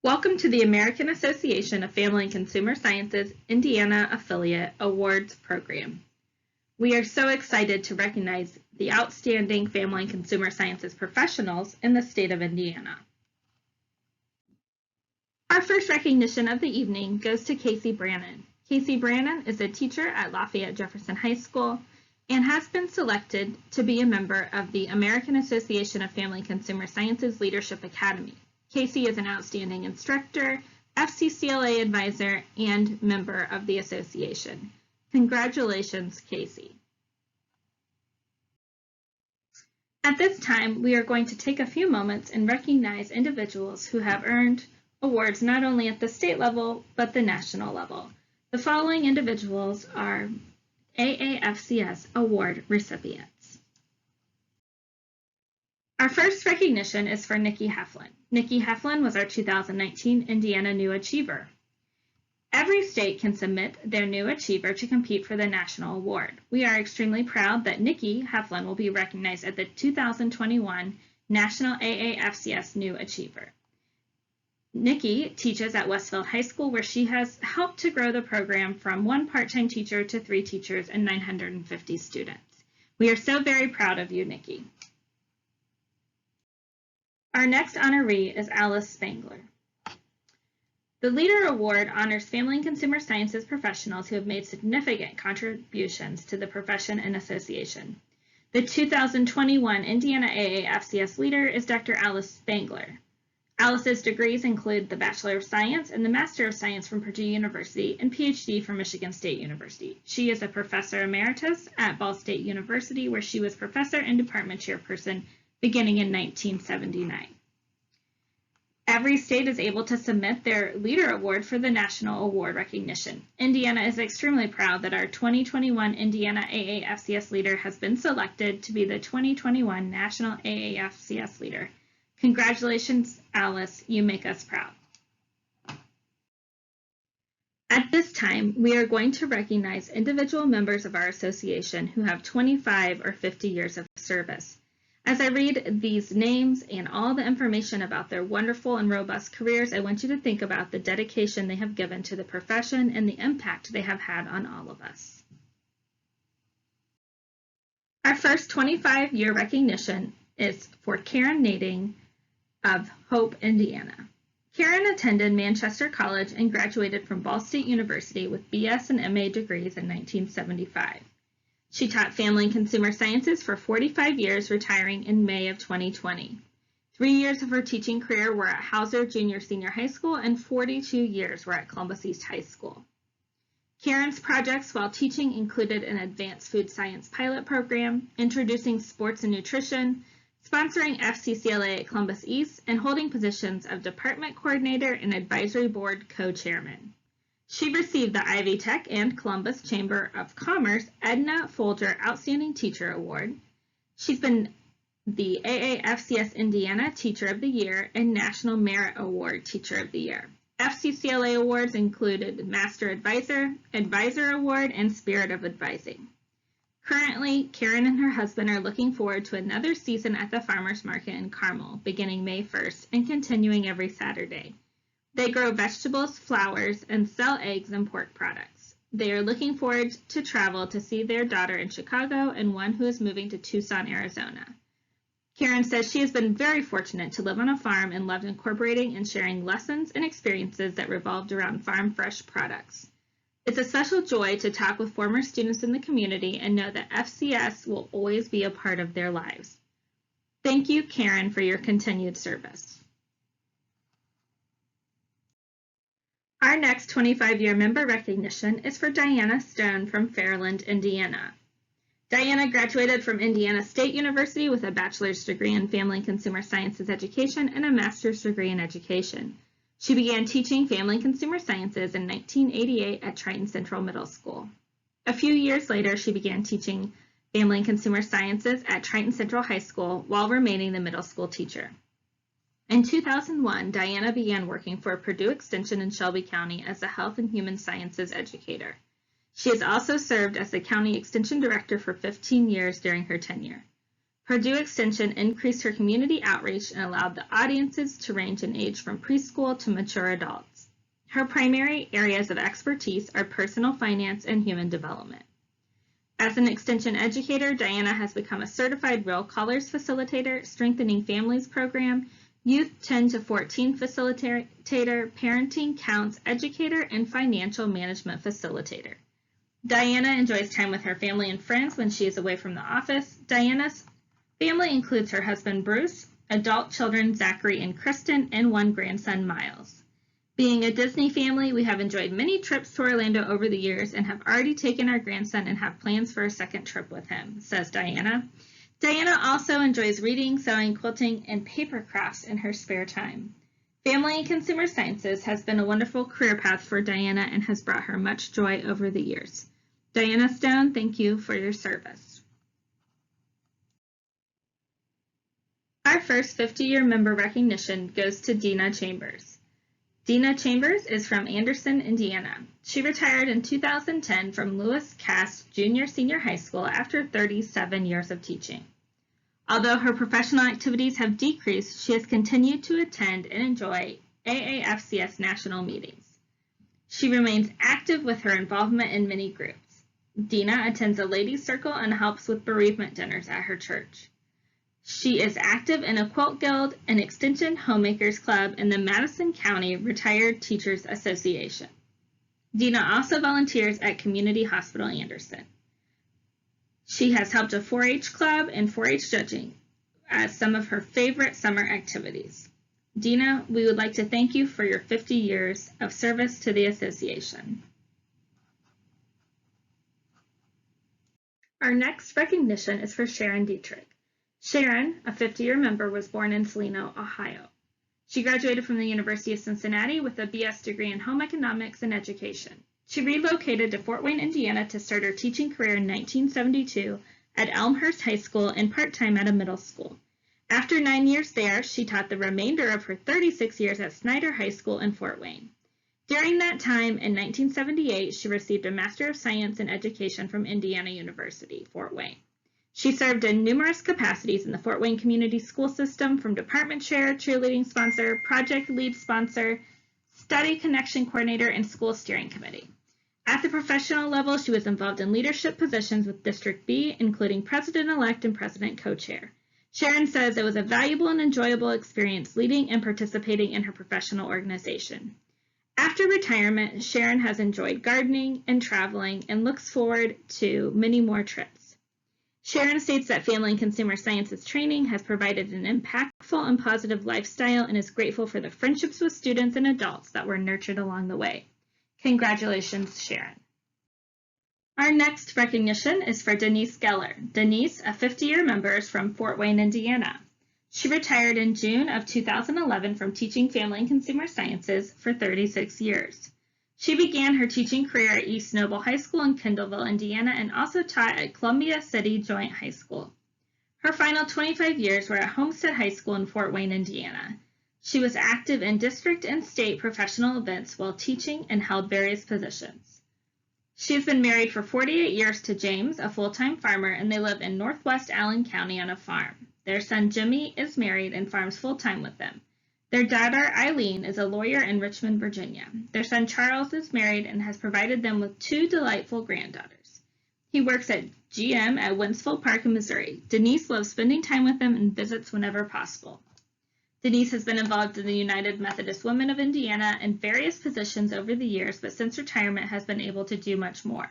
Welcome to the American Association of Family and Consumer Sciences Indiana Affiliate Awards Program. We are so excited to recognize the outstanding family and consumer sciences professionals in the state of Indiana. Our first recognition of the evening goes to Casey Brannon. Casey Brannon is a teacher at Lafayette Jefferson High School and has been selected to be a member of the American Association of Family and Consumer Sciences Leadership Academy. Casey is an outstanding instructor, FCCLA advisor, and member of the association. Congratulations, Casey. At this time, we are going to take a few moments and recognize individuals who have earned awards not only at the state level, but the national level. The following individuals are AAFCS award recipients. Our first recognition is for Nikki Heflin. Nikki Heflin was our 2019 Indiana New Achiever. Every state can submit their New Achiever to compete for the national award. We are extremely proud that Nikki Heflin will be recognized at the 2021 National AAFCS New Achiever. Nikki teaches at Westfield High School, where she has helped to grow the program from 1 part-time teacher to 3 teachers and 950 students. We are so very proud of you, Nikki. Our next honoree is Alice Spangler. The Leader Award honors family and consumer sciences professionals who have made significant contributions to the profession and association. The 2021 Indiana AAFCS Leader is Dr. Alice Spangler. Alice's degrees include the Bachelor of Science and the Master of Science from Purdue University and PhD from Michigan State University. She is a Professor Emeritus at Ball State University, where she was Professor and Department Chairperson beginning in 1979. Every state is able to submit their Leader Award for the national award recognition. Indiana is extremely proud that our 2021 Indiana AAFCS Leader has been selected to be the 2021 National AAFCS Leader. Congratulations, Alice, you make us proud. At this time, we are going to recognize individual members of our association who have 25 or 50 years of service. As I read these names and all the information about their wonderful and robust careers, I want you to think about the dedication they have given to the profession and the impact they have had on all of us. Our first 25-year recognition is for Karen Nading of Hope, Indiana. Karen attended Manchester College and graduated from Ball State University with BS and MA degrees in 1975. She taught family and consumer sciences for 45 years, retiring in May of 2020. 3 years of her teaching career were at Hauser Junior Senior High School and 42 years were at Columbus East High School. Karen's projects while teaching included an advanced food science pilot program, introducing sports and nutrition, sponsoring FCCLA at Columbus East, and holding positions of department coordinator and advisory board co-chairman. She received the Ivy Tech and Columbus Chamber of Commerce Edna Folger Outstanding Teacher Award. She's been the AAFCS Indiana Teacher of the Year and National Merit Award Teacher of the Year. FCCLA awards included Master Advisor, Advisor Award, and Spirit of Advising. Currently, Karen and her husband are looking forward to another season at the Farmers Market in Carmel, beginning May 1st and continuing every Saturday. They grow vegetables, flowers, and sell eggs and pork products. They are looking forward to travel to see their daughter in Chicago and one who is moving to Tucson, Arizona. Karen says she has been very fortunate to live on a farm and loved incorporating and sharing lessons and experiences that revolved around farm fresh products. It's a special joy to talk with former students in the community and know that FCS will always be a part of their lives. Thank you, Karen, for your continued service. Our next 25-year member recognition is for Diana Stone from Fairland, Indiana. Diana graduated from Indiana State University with a bachelor's degree in Family and Consumer Sciences Education and a master's degree in education. She began teaching Family and Consumer Sciences in 1988 at Triton Central Middle School. A few years later, she began teaching Family and Consumer Sciences at Triton Central High School while remaining the middle school teacher. In 2001, Diana began working for Purdue Extension in Shelby County as a health and human sciences educator. She has also served as the County Extension Director for 15 years during her tenure. Purdue Extension increased her community outreach and allowed the audiences to range in age from preschool to mature adults. Her primary areas of expertise are personal finance and human development. As an extension educator, Diana has become a certified Real Callers facilitator, Strengthening Families program, Youth 10 to 14 facilitator, Parenting Counts educator, and Financial Management facilitator. Diana enjoys time with her family and friends when she is away from the office. Diana's family includes her husband Bruce, adult children Zachary and Kristen, and one grandson Miles. Being a Disney family, we have enjoyed many trips to Orlando over the years and have already taken our grandson and have plans for a second trip with him, says Diana. Diana also enjoys reading, sewing, quilting, and paper crafts in her spare time. Family and Consumer Sciences has been a wonderful career path for Diana and has brought her much joy over the years. Diana Stone, thank you for your service. Our first 50-year member recognition goes to Dina Chambers. Dina Chambers is from Anderson, Indiana. She retired in 2010 from Lewis Cass Junior-Senior High School after 37 years of teaching. Although her professional activities have decreased, she has continued to attend and enjoy AAFCS national meetings. She remains active with her involvement in many groups. Dina attends a ladies' circle and helps with bereavement dinners at her church. She is active in a quilt guild, an extension homemakers club, and the Madison County Retired Teachers Association. Dina also volunteers at Community Hospital Anderson. She has helped a 4-H club and 4-H judging as some of her favorite summer activities. Dina, we would like to thank you for your 50 years of service to the association. Our next recognition is for Sharon Dietrich. Sharon, a 50-year member, was born in Salino, Ohio. She graduated from the University of Cincinnati with a BS degree in home economics and education. She relocated to Fort Wayne, Indiana to start her teaching career in 1972 at Elmhurst High School and part-time at a middle school. After 9 years there, she taught the remainder of her 36 years at Snyder High School in Fort Wayne. During that time, in 1978, she received a Master of Science in Education from Indiana University, Fort Wayne. She served in numerous capacities in the Fort Wayne Community School System, from department chair, cheerleading sponsor, project lead sponsor, study connection coordinator, and school steering committee. At the professional level, she was involved in leadership positions with District B, including president-elect and president co-chair. Sharon says it was a valuable and enjoyable experience leading and participating in her professional organization. After retirement, Sharon has enjoyed gardening and traveling and looks forward to many more trips. Sharon states that Family and Consumer Sciences training has provided an impactful and positive lifestyle and is grateful for the friendships with students and adults that were nurtured along the way. Congratulations, Sharon. Our next recognition is for Denise Geller. Denise, a 50-year member, is from Fort Wayne, Indiana. She retired in June of 2011 from teaching Family and Consumer Sciences for 36 years. She began her teaching career at East Noble High School in Kendallville, Indiana, and also taught at Columbia City Joint High School. Her final 25 years were at Homestead High School in Fort Wayne, Indiana. She was active in district and state professional events while teaching and held various positions. She has been married for 48 years to James, a full-time farmer, and they live in northwest Allen County on a farm. Their son Jimmy is married and farms full-time with them. Their daughter, Eileen, is a lawyer in Richmond, Virginia. Their son, Charles, is married and has provided them with 2 delightful granddaughters. He works at GM at Winsville Park in Missouri. Denise loves spending time with them and visits whenever possible. Denise has been involved in the United Methodist Women of Indiana in various positions over the years, but since retirement has been able to do much more.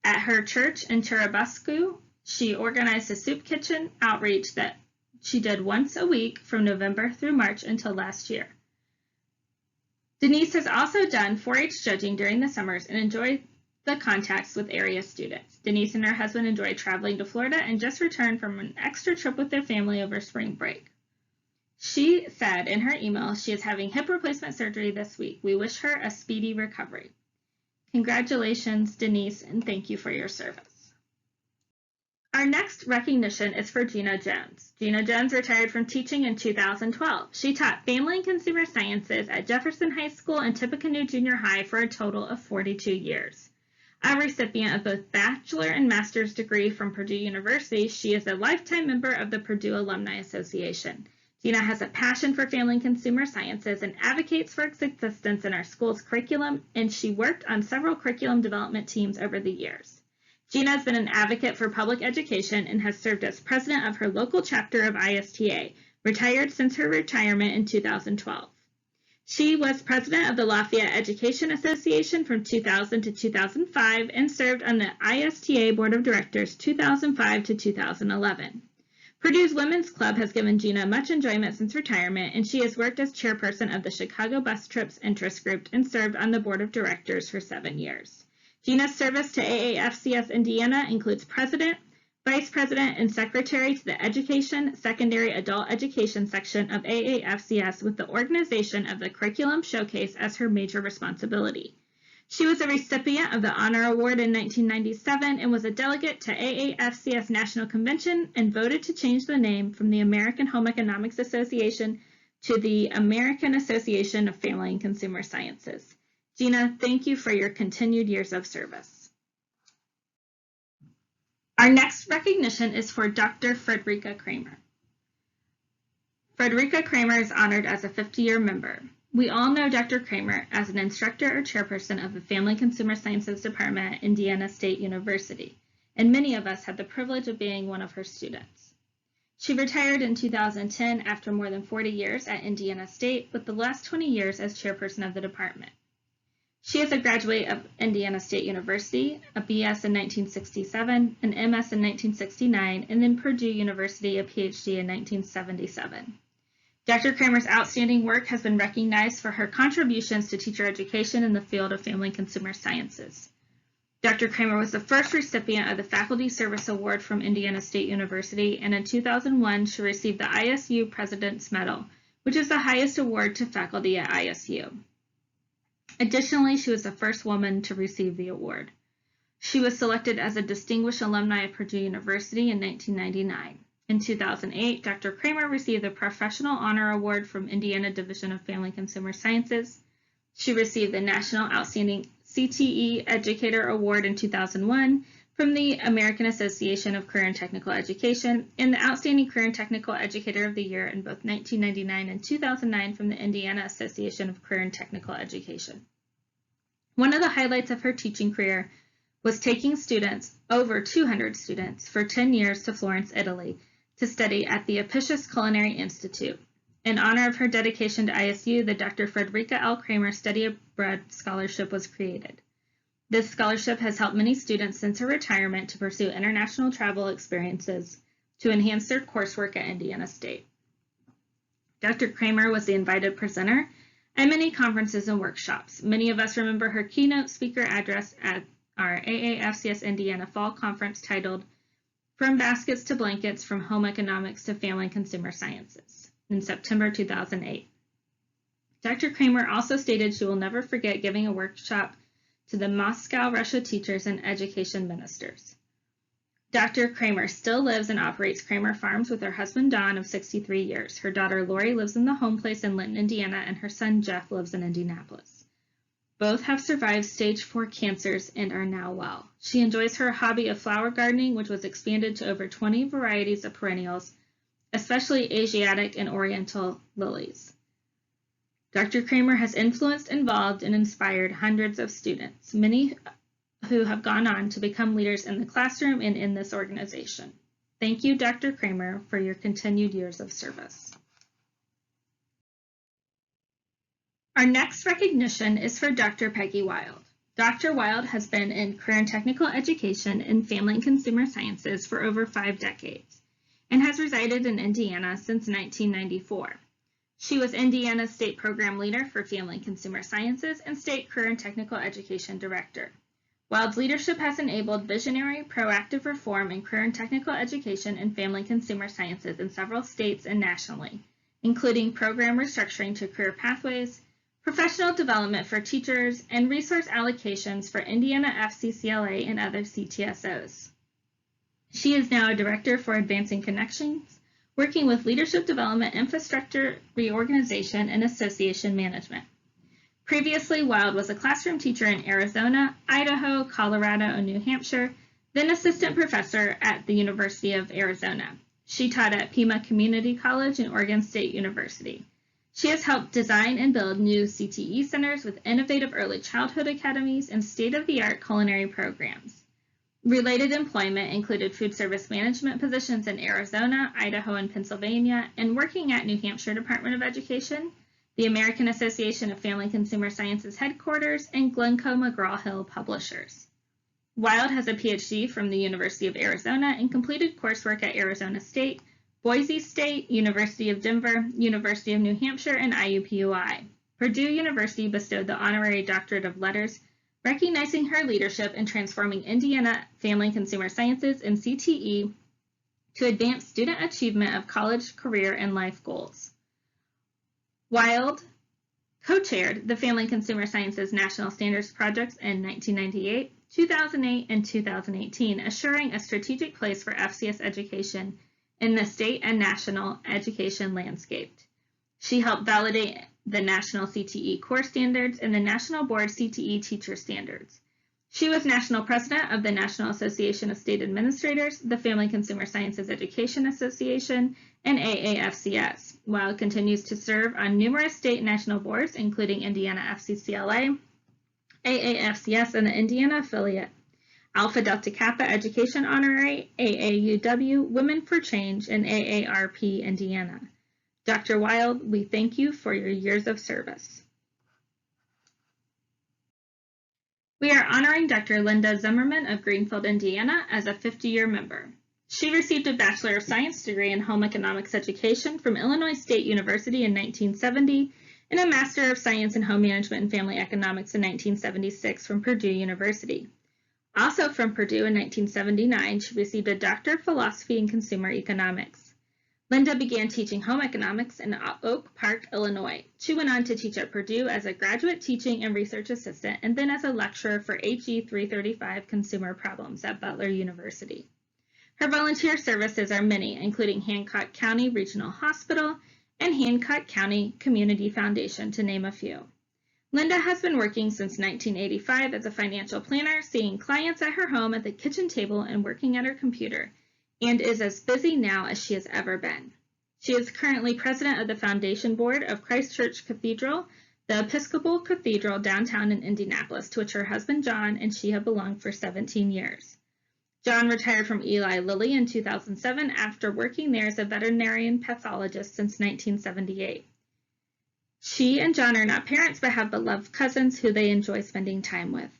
At her church in Churubusco, she organized a soup kitchen outreach that she did once a week from November through March until last year. Denise has also done 4-H judging during the summers and enjoyed the contacts with area students. Denise and her husband enjoy traveling to Florida and just returned from an extra trip with their family over spring break. She said in her email she is having hip replacement surgery this week. We wish her a speedy recovery. Congratulations, Denise, and thank you for your service. Our next recognition is for Gina Jones. Gina Jones retired from teaching in 2012. She taught Family and Consumer Sciences at Jefferson High School and Tippecanoe Junior High for a total of 42 years. A recipient of both bachelor and master's degree from Purdue University, she is a lifetime member of the Purdue Alumni Association. Gina has a passion for family and consumer sciences and advocates for its existence in our school's curriculum, and she worked on several curriculum development teams over the years. Gina has been an advocate for public education and has served as president of her local chapter of ISTA, retired since her retirement in 2012. She was president of the Lafayette Education Association from 2000 to 2005 and served on the ISTA Board of Directors 2005 to 2011. Purdue's Women's Club has given Gina much enjoyment since retirement, and she has worked as chairperson of the Chicago Bus Trips Interest Group and served on the board of directors for 7 years. Gina's service to AAFCS Indiana includes president, vice president, and secretary to the Education, Secondary Adult Education section of AAFCS, with the organization of the Curriculum Showcase as her major responsibility. She was a recipient of the Honor Award in 1997 and was a delegate to AAFCS National Convention and voted to change the name from the American Home Economics Association to the American Association of Family and Consumer Sciences. Gina, thank you for your continued years of service. Our next recognition is for Dr. Frederica Kramer. Frederica Kramer is honored as a 50-year member. We all know Dr. Kramer as an instructor or chairperson of the Family Consumer Sciences Department at Indiana State University, and many of us had the privilege of being one of her students. She retired in 2010 after more than 40 years at Indiana State, with the last 20 years as chairperson of the department. She is a graduate of Indiana State University, a BS in 1967, an MS in 1969, and then Purdue University, a PhD in 1977. Dr. Kramer's outstanding work has been recognized for her contributions to teacher education in the field of family and consumer sciences. Dr. Kramer was the first recipient of the Faculty Service Award from Indiana State University, and in 2001, she received the ISU President's Medal, which is the highest award to faculty at ISU. Additionally, she was the first woman to receive the award. She was selected as a Distinguished Alumni of Purdue University in 1999. In 2008, Dr. Kramer received the Professional Honor Award from Indiana Division of Family and Consumer Sciences. She received the National Outstanding CTE Educator Award in 2001 from the American Association of Career and Technical Education, and the Outstanding Career and Technical Educator of the Year in both 1999 and 2009 from the Indiana Association of Career and Technical Education. One of the highlights of her teaching career was taking students, over 200 students, for 10 years to Florence, Italy, to study at the Aafcs Culinary Institute. In honor of her dedication to ISU, the Dr. Frederica L. Kramer Study Abroad Scholarship was created. This scholarship has helped many students since her retirement to pursue international travel experiences to enhance their coursework at Indiana State. Dr. Kramer was the invited presenter at many conferences and workshops. Many of us remember her keynote speaker address at our AAFCS Indiana Fall Conference titled From Baskets to Blankets, From Home Economics to Family and Consumer Sciences in September 2008. Dr. Kramer also stated she will never forget giving a workshop to the Moscow, Russia teachers and education ministers. Dr. Kramer still lives and operates Kramer Farms with her husband Don of 63 years. Her daughter Lori lives in the home place in Linton, Indiana, and her son Jeff lives in Indianapolis. Both have survived stage 4 cancers and are now well. She enjoys her hobby of flower gardening, which was expanded to over 20 varieties of perennials, especially Asiatic and Oriental lilies. Dr. Kramer has influenced, involved, and inspired hundreds of students, many who have gone on to become leaders in the classroom and in this organization. Thank you, Dr. Kramer, for your continued years of service. Our next recognition is for Dr. Peggy Wild. Dr. Wild has been in career and technical education in family and consumer sciences for over 5 decades and has resided in Indiana since 1994. She was Indiana State Program Leader for Family and Consumer Sciences and State Career and Technical Education Director. Wild's leadership has enabled visionary, proactive reform in career and technical education and family and consumer sciences in several states and nationally, including program restructuring to career pathways, professional development for teachers, and resource allocations for Indiana FCCLA and other CTSOs. She is now a Director for Advancing Connections, working with leadership development, infrastructure reorganization, and association management. Previously, Wild was a classroom teacher in Arizona, Idaho, Colorado, and New Hampshire, then assistant professor at the University of Arizona. She taught at Pima Community College and Oregon State University. She has helped design and build new CTE centers with innovative early childhood academies and state-of-the-art culinary programs. Related employment included food service management positions in Arizona, Idaho, and Pennsylvania, and working at New Hampshire Department of Education, the American Association of Family Consumer Sciences headquarters, and Glencoe McGraw-Hill Publishers. Wild has a PhD from the University of Arizona and completed coursework at Arizona State, Boise State, University of Denver, University of New Hampshire, and IUPUI. Purdue University bestowed the Honorary Doctorate of Letters, recognizing her leadership in transforming Indiana family consumer sciences and CTE to advance student achievement of college, career, and life goals. Wild co-chaired the Family Consumer Sciences National Standards Projects in 1998, 2008, and 2018, assuring a strategic place for FCS education in the state and national education landscape. She helped validate the National CTE Core Standards and the National Board CTE Teacher Standards. She was National President of the National Association of State Administrators, the Family Consumer Sciences Education Association, and AAFCS, while continues to serve on numerous state and national boards, including Indiana FCCLA, AAFCS, and the Indiana affiliate, Alpha Delta Kappa Education Honorary, AAUW, Women for Change, and AARP Indiana. Dr. Wild, we thank you for your years of service. We are honoring Dr. Linda Zimmerman of Greenfield, Indiana as a 50-year member. She received a Bachelor of Science degree in Home Economics Education from Illinois State University in 1970 and a Master of Science in Home Management and Family Economics in 1976 from Purdue University. Also from Purdue in 1979, she received a Doctor of Philosophy in Consumer Economics. Linda began teaching home economics in Oak Park, Illinois. She went on to teach at Purdue as a graduate teaching and research assistant and then as a lecturer for HE 335 Consumer Problems at Butler University. Her volunteer services are many, including Hancock County Regional Hospital and Hancock County Community Foundation, to name a few. Linda has been working since 1985 as a financial planner, seeing clients at her home at the kitchen table and working at her computer, and is as busy now as she has ever been. She is currently president of the Foundation Board of Christ Church Cathedral, the Episcopal Cathedral downtown in Indianapolis, to which her husband John and she have belonged for 17 years. John retired from Eli Lilly in 2007 after working there as a veterinarian pathologist since 1978. She and John are not parents but have beloved cousins who they enjoy spending time with.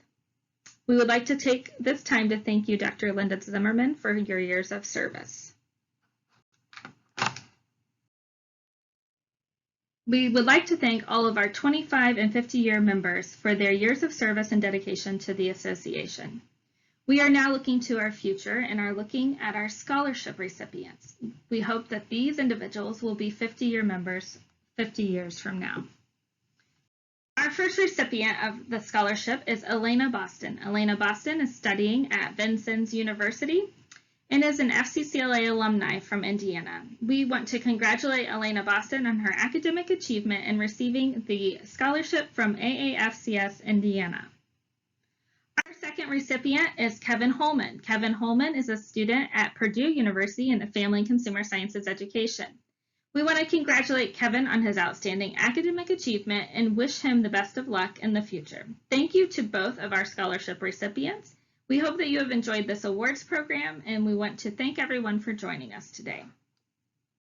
We would like to take this time to thank you, Dr. Linda Zimmerman, for your years of service. We would like to thank all of our 25 and 50-year members for their years of service and dedication to the association. We are now looking to our future and are looking at our scholarship recipients. We hope that these individuals will be 50-year members 50 years from now. Our first recipient of the scholarship is Elena Boston. Elena Boston is studying at Vincennes University and is an FCCLA alumni from Indiana. We want to congratulate Elena Boston on her academic achievement in receiving the scholarship from AAFCS Indiana. Our second recipient is Kevin Holman. Kevin Holman is a student at Purdue University in the Family and Consumer Sciences Education. We want to congratulate Kevin on his outstanding academic achievement and wish him the best of luck in the future. Thank you to both of our scholarship recipients. We hope that you have enjoyed this awards program, and we want to thank everyone for joining us today.